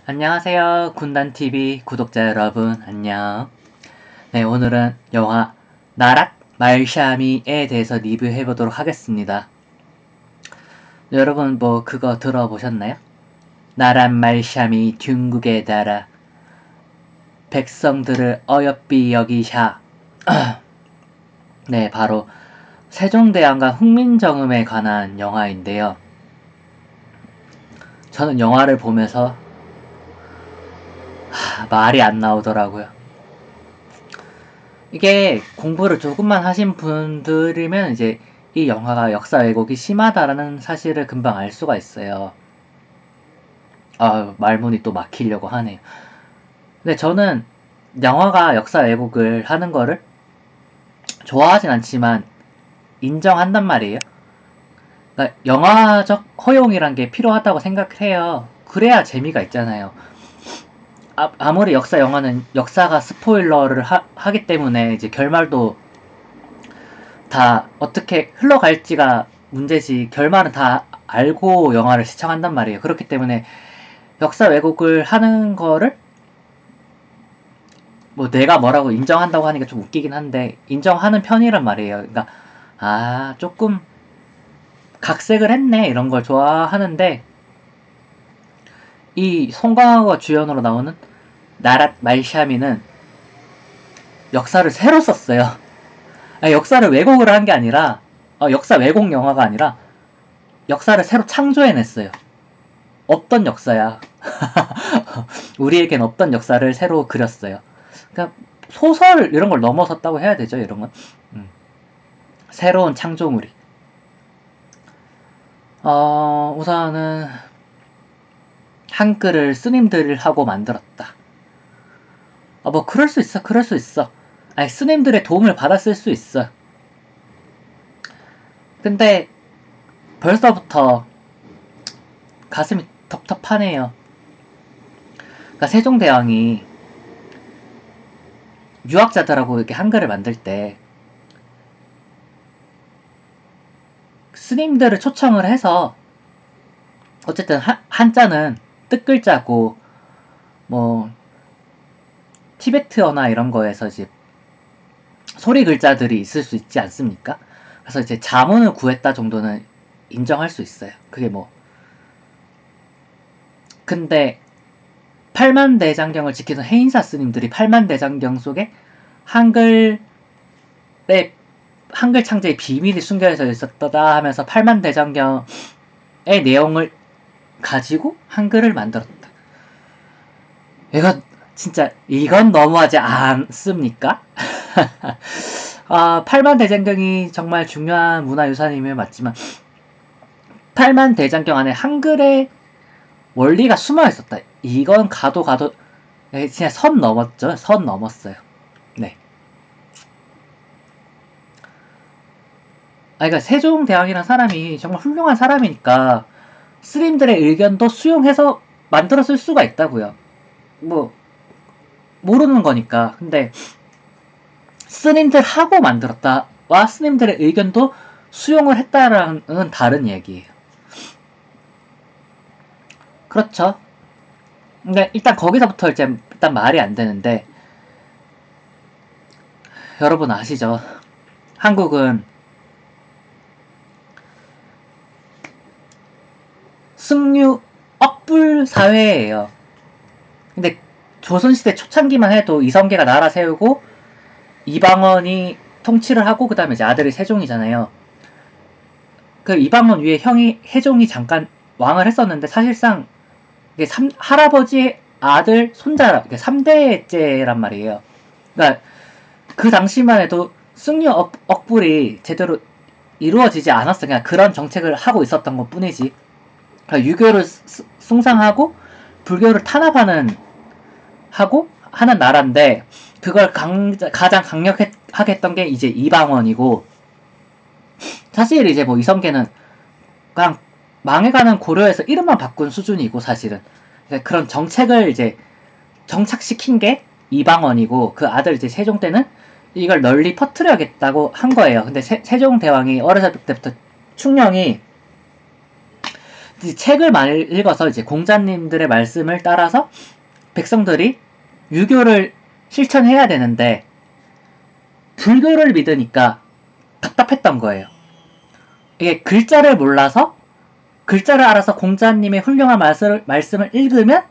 안녕하세요. 군단TV 구독자 여러분, 안녕. 네, 오늘은 영화 나락 말샤미에 대해서 리뷰해보도록 하겠습니다. 여러분, 그거 들어보셨나요? 나락 말샤미 중국에 달아 백성들을 어여삐 여기샤. 네, 바로 세종대왕과 훈민정음에 관한 영화인데요. 저는 영화를 보면서 말이 안 나오더라고요. 이게 공부를 조금만 하신 분들이면 이제 이 영화가 역사 왜곡이 심하다라는 사실을 금방 알 수가 있어요. 말문이 또 막히려고 하네요. 근데 저는 영화가 역사 왜곡을 하는 거를 좋아하진 않지만 인정한단 말이에요. 그러니까 영화적 허용이란 게 필요하다고 생각을 해요. 그래야 재미가 있잖아요. 아무리 역사 영화는 역사가 스포일러를 하기 때문에 이제 결말도 다 어떻게 흘러갈지가 문제지 결말은 다 알고 영화를 시청한단 말이에요. 그렇기 때문에 역사 왜곡을 하는 거를 내가 뭐라고 인정한다고 하니까 좀 웃기긴 한데 인정하는 편이란 말이에요. 그러니까 조금 각색을 했네 이런 걸 좋아하는데 이 송강호가 주연으로 나오는 나랏 말샤미는 역사를 새로 썼어요. 역사를 왜곡을 한 게 아니라 역사 왜곡 영화가 아니라 역사를 새로 창조해냈어요. 없던 역사야. 우리에겐 없던 역사를 새로 그렸어요. 그러니까 소설 이런 걸 넘어섰다고 해야 되죠, 이런 건. 새로운 창조물이. 우선은 한글을 스님들하고 만들었다. 그럴 수 있어, 그럴 수 있어. 스님들의 도움을 받았을 수 있어. 근데 벌써부터 가슴이 텁텁하네요. 그러니까 세종대왕이 유학자들하고 이렇게 한글을 만들 때 스님들을 초청을 해서 어쨌든 한자는 뜻글자고 티베트어나 이런 거에서 이제 소리 글자들이 있을 수 있지 않습니까? 그래서 이제 자문을 구했다 정도는 인정할 수 있어요. 그게 근데 8만대장경을 지키던 해인사 스님들이 8만대장경 속에 한글 창제의 비밀이 숨겨져 있었다 하면서 8만대장경의 내용을 가지고 한글을 만들었다. 이건 너무하지 않습니까? 8만대장경이 정말 중요한 문화유산임을 맞지만 8만대장경 안에 한글의 원리가 숨어 있었다. 이건 가도 진짜 선 넘었죠. 선 넘었어요. 네. 그러니까 세종대왕이라는 사람이 정말 훌륭한 사람이니까 스님들의 의견도 수용해서 만들었을 수가 있다고요. 모르는 거니까. 근데 스님들하고 만들었다와 스님들의 의견도 수용을 했다라는 다른 얘기예요. 그렇죠. 근데 일단 거기서부터 일단 말이 안 되는데 여러분 아시죠? 한국은 승류 억불 사회예요. 근데 조선시대 초창기만 해도 이성계가 나라 세우고 이방원이 통치를 하고 그 다음에 이제 아들이 세종이잖아요. 그 이방원 위에 형이 해종이 잠깐 왕을 했었는데 사실상 이게 할아버지의 아들 손자 이게 3대째란 말이에요. 그러니까 그 당시만 해도 승려 억불이 제대로 이루어지지 않았어. 그냥 그런 정책을 하고 있었던 것 뿐이지. 그러니까 유교를 숭상하고 불교를 탄압하는 하는 나라인데 그걸 가장 강력하게 했던 게 이제 이방원이고 사실 이제 이성계는 그냥 망해가는 고려에서 이름만 바꾼 수준이고 사실은 그러니까 그런 정책을 이제 정착시킨 게 이방원이고 그 아들 이제 세종 때는 이걸 널리 퍼뜨려야겠다고 한 거예요. 근데 세종대왕이 어렸을 때부터 충령이 이제 책을 많이 읽어서 이제 공자님들의 말씀을 따라서 백성들이 유교를 실천해야 되는데 불교를 믿으니까 답답했던 거예요. 이게 글자를 몰라서 글자를 알아서 공자님의 훌륭한 말씀을 읽으면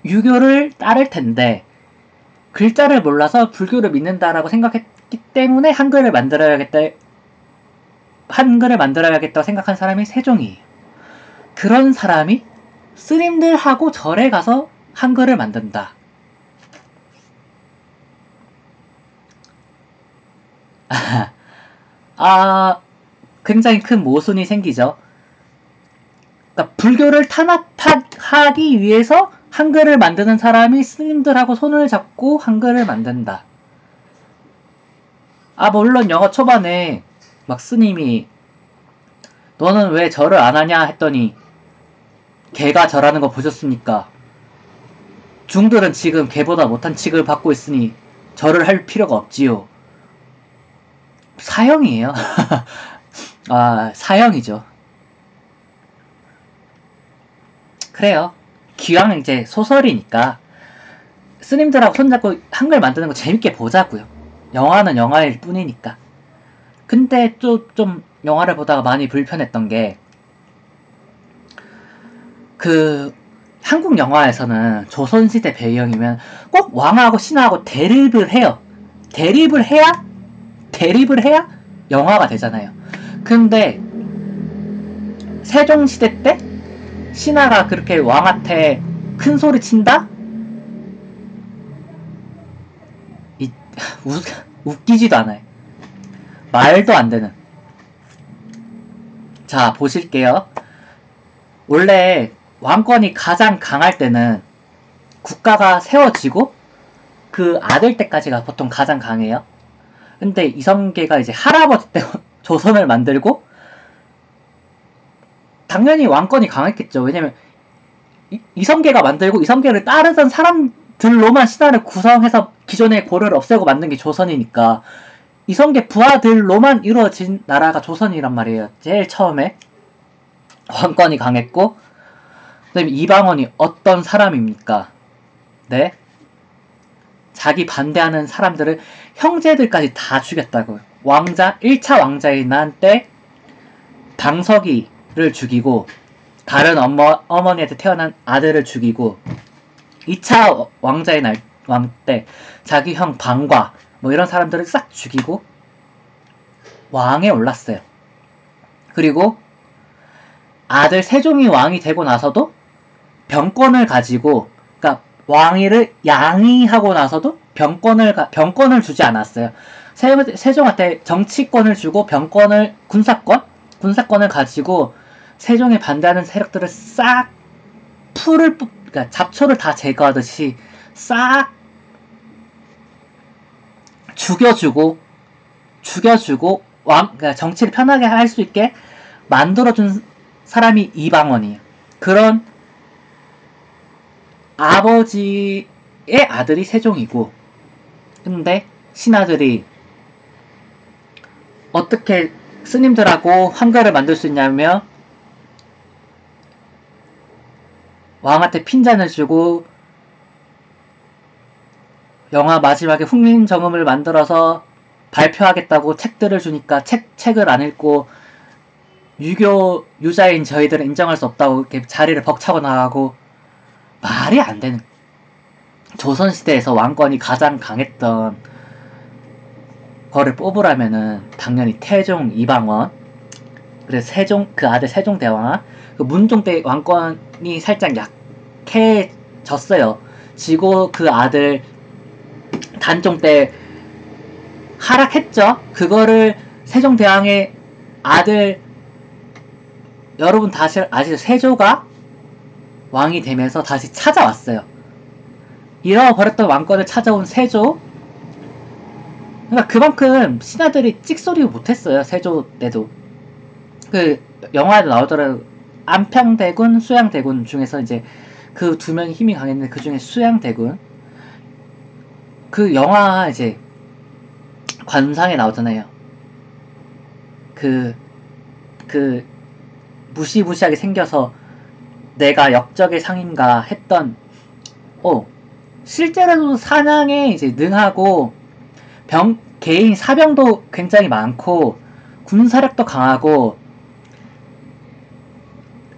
유교를 따를 텐데 글자를 몰라서 불교를 믿는다라고 생각했기 때문에 한글을 만들어야겠다고 생각한 사람이 세종이에요. 그런 사람이 스님들하고 절에 가서 한글을 만든다. 굉장히 큰 모순이 생기죠. 그러니까 불교를 탄압하기 위해서 한글을 만드는 사람이 스님들하고 손을 잡고 한글을 만든다. 물론 영어 초반에 막 스님이 너는 왜 절을 안 하냐 했더니 개가 절하는 거 보셨습니까? 중들은 지금 개보다 못한 취급을 받고 있으니 절을 할 필요가 없지요. 사형이에요. 사형이죠. 그래요. 기왕 이제 소설이니까 스님들하고 손잡고 한글 만드는 거 재밌게 보자고요. 영화는 영화일 뿐이니까. 근데 또 좀 영화를 보다가 많이 불편했던 게 한국 영화에서는 조선시대 배경이면 꼭 왕하고 신하고 대립을 해요. 대립을 해야 영화가 되잖아요. 근데 세종시대 때 신하가 그렇게 왕한테 큰 소리 친다? 웃기지도 않아요. 말도 안 되는. 자, 보실게요. 원래 왕권이 가장 강할 때는 국가가 세워지고 그 아들 때까지가 보통 가장 강해요. 근데 이성계가 이제 할아버지 때 조선을 만들고 당연히 왕권이 강했겠죠. 왜냐면 이성계가 만들고 이성계를 따르던 사람들로만 신하를 구성해서 기존의 고려를 없애고 만든 게 조선이니까 이성계 부하들로만 이루어진 나라가 조선이란 말이에요. 제일 처음에 왕권이 강했고 그다음에 이방원이 어떤 사람입니까? 네? 자기 반대하는 사람들을 형제들까지 다 죽였다고요. 1차 왕자인 때 방석이를 죽이고 다른 어머니한테 태어난 아들을 죽이고 2차 왕자인 왕 때 자기 형 방과 뭐 이런 사람들을 싹 죽이고 왕에 올랐어요. 그리고 아들 세종이 왕이 되고 나서도 병권을 가지고 그러니까 왕위를 양위하고 나서도 병권을 주지 않았어요. 세종한테 정치권을 주고 군사권을 가지고 세종에 반대하는 세력들을 싹 그러니까 잡초를 다 제거하듯이 싹 죽여주고 그러니까 정치를 편하게 할 수 있게 만들어준 사람이 이방원이에요. 그런 아버지의 아들이 세종이고 근데 신하들이 어떻게 스님들하고 한글을 만들 수 있냐면 왕한테 핀잔을 주고 영화 마지막에 훈민정음을 만들어서 발표하겠다고 책들을 주니까 책을 안 읽고 유교 유자인 저희들은 인정할 수 없다고 이렇게 자리를 벅차고 나가고 말이 안 되는. 조선시대에서 왕권이 가장 강했던 거를 뽑으라면은 당연히 태종 이방원, 그래서 그 아들 세종대왕, 그 문종대 왕권이 살짝 약해졌어요. 지고 그 아들 단종 때 하락했죠. 그거를 세종대왕의 아들 여러분 다시 아시죠? 세조가 왕이 되면서 다시 찾아왔어요. 잃어버렸던 왕권을 찾아온 세조. 그러니까 그만큼 신하들이 찍소리를 못했어요. 세조 때도. 그 영화에도 나오더라도 안평대군, 수양대군 중에서 이제 그 두 명이 힘이 강했는데 그 중에 수양대군. 그 영화 이제 관상에 나오잖아요. 그 무시무시하게 생겨서 내가 역적의 상인가 했던 실제로도 사냥에 이제 능하고 개인 사병도 굉장히 많고 군사력도 강하고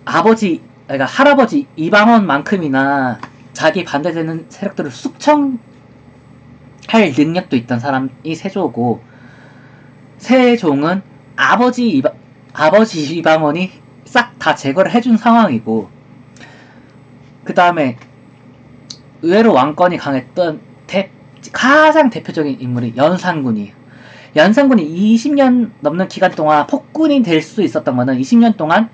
그러니까 할아버지 이방원만큼이나 자기 반대되는 세력들을 숙청할 능력도 있던 사람이 세조고, 세종은 아버지 이방원이 싹 다 제거를 해준 상황이고, 그 다음에 의외로 왕권이 강했던 가장 대표적인 인물이 연산군이에요. 연산군이 20년 넘는 기간 동안 폭군이 될 수 있었던 거는, 20년 동안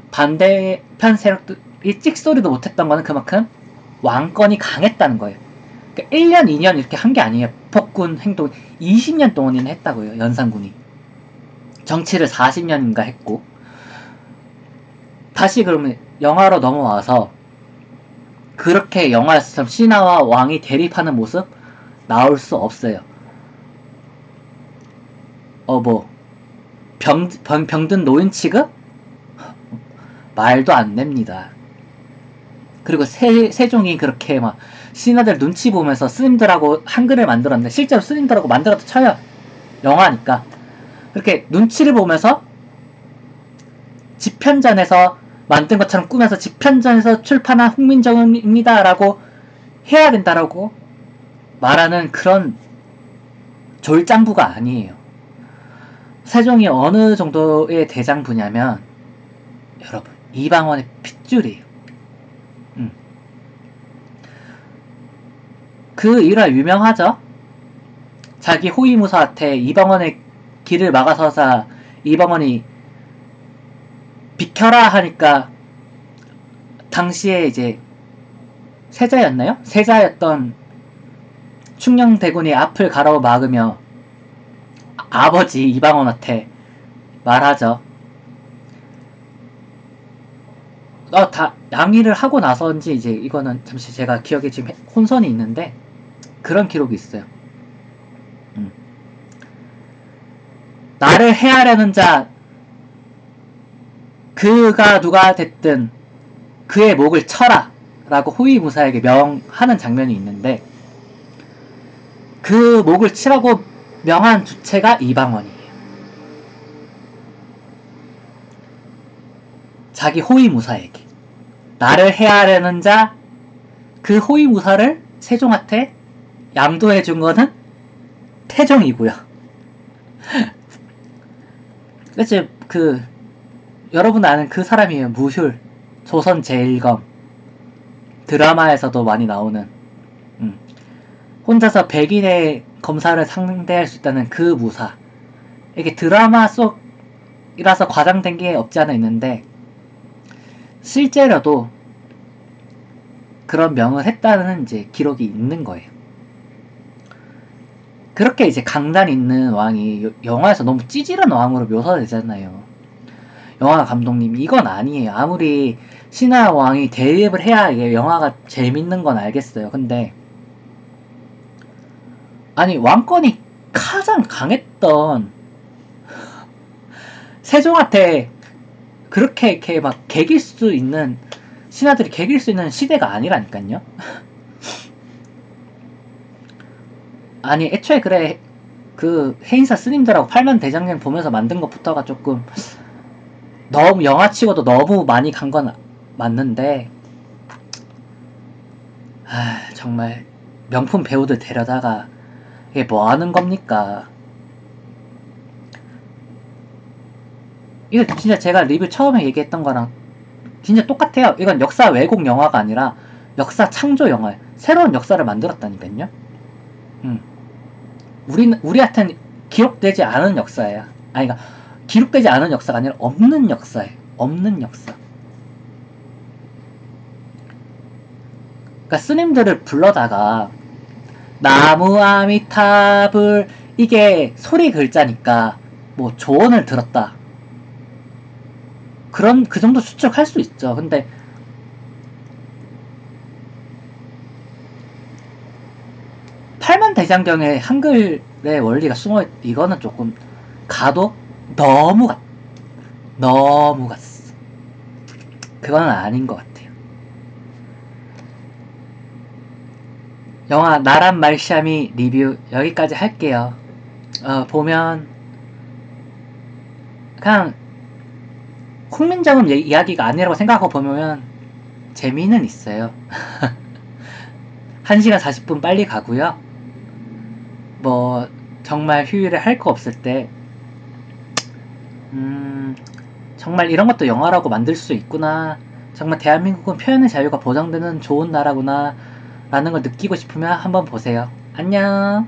반대편 세력들이 찍소리도 못했던 거는 그만큼 왕권이 강했다는 거예요. 그러니까 1년, 2년 이렇게 한 게 아니에요. 폭군 행동 20년 동안이나 했다고요. 연산군이. 정치를 40년인가 했고. 다시 그러면 영화로 넘어와서, 그렇게 영화에서처럼 신하와 왕이 대립하는 모습 나올 수 없어요. 병든 노인 취급? 말도 안 됩니다. 그리고 세종이 그렇게 막 신하들 눈치 보면서 스님들하고 한글을 만들었는데, 실제로 스님들하고 만들어도 쳐요. 영화니까. 그렇게 눈치를 보면서 집현전에서 만든 것처럼 꾸며서 집현전에서 출판한 훈민정음입니다 라고 해야 된다라고 말하는 그런 졸장부가 아니에요. 세종이 어느 정도의 대장부냐면, 여러분, 이방원의 핏줄이에요. 그 일화 유명하죠? 자기 호위무사한테 이방원의 길을 막아서자 이방원이 비켜라 하니까, 당시에 이제 세자였나요? 세자였던 충녕대군이 앞을 가로막으며 아버지 이방원한테 말하죠. 다 양의를 하고 나서인지, 이제 이거는 잠시 제가 기억에 지금 혼선이 있는데 그런 기록이 있어요. 나를 해하려는 자, 그가 누가 됐든 그의 목을 쳐라 라고 호위무사에게 명하는 장면이 있는데, 그 목을 치라고 명한 주체가 이방원이에요. 자기 호위무사에게 나를 해하려는 자, 그 호위무사를 세종한테 양도해준 거는 태종이고요. 그치, 여러분 아는 그 사람이에요. 무휴. 조선 제일검 드라마에서도 많이 나오는, 혼자서 백인의 검사를 상대할 수 있다는 그 무사. 이게 드라마 속이라서 과장된 게 없지 않아 있는데, 실제로도 그런 명을 했다는 이제 기록이 있는 거예요. 그렇게 이제 강단 있는 왕이 영화에서 너무 찌질한 왕으로 묘사되잖아요. 영화 감독님, 이건 아니에요. 아무리 신하 왕이 대립을 해야 이게 영화가 재밌는 건 알겠어요. 근데 아니, 왕권이 가장 강했던 세종한테 그렇게 이렇게 막 개길 수 있는, 신하들이 개길 수 있는 시대가 아니라니까요. 아니, 애초에 그래, 그 해인사 스님들하고 팔만 대장경 보면서 만든 것부터가 조금 너무 영화치고도 너무 많이 간 건 맞는데, 정말 명품 배우들 데려다가 이게 뭐 하는 겁니까? 이거 진짜 제가 리뷰 처음에 얘기했던 거랑 진짜 똑같아요. 이건 역사 왜곡 영화가 아니라 역사 창조 영화예요. 새로운 역사를 만들었다니까요. 우리한테는 기록되지 않은 역사예요. 아니, 그러니까 기록되지 않은 역사가 아니라 없는 역사예요. 없는 역사. 그러니까 스님들을 불러다가 나무 아미타불, 이게 소리 글자니까 뭐 조언을 들었다, 그 정도 추측할 수 있죠. 근데 팔만대장경에 한글의 원리가 숨어있, 이거는 조금 너무 갔어. 그건 아닌 것 같아요. 영화 나란 말샤미 리뷰 여기까지 할게요. 보면 그냥 국민적인 이야기가 아니라고 생각하고 보면 재미는 있어요. 1시간 40분 빨리 가고요. 뭐 정말 휴일에 할 거 없을 때 정말 이런 것도 영화라고 만들 수 있구나. 정말 대한민국은 표현의 자유가 보장되는 좋은 나라구나 라는 걸 느끼고 싶으면 한번 보세요. 안녕.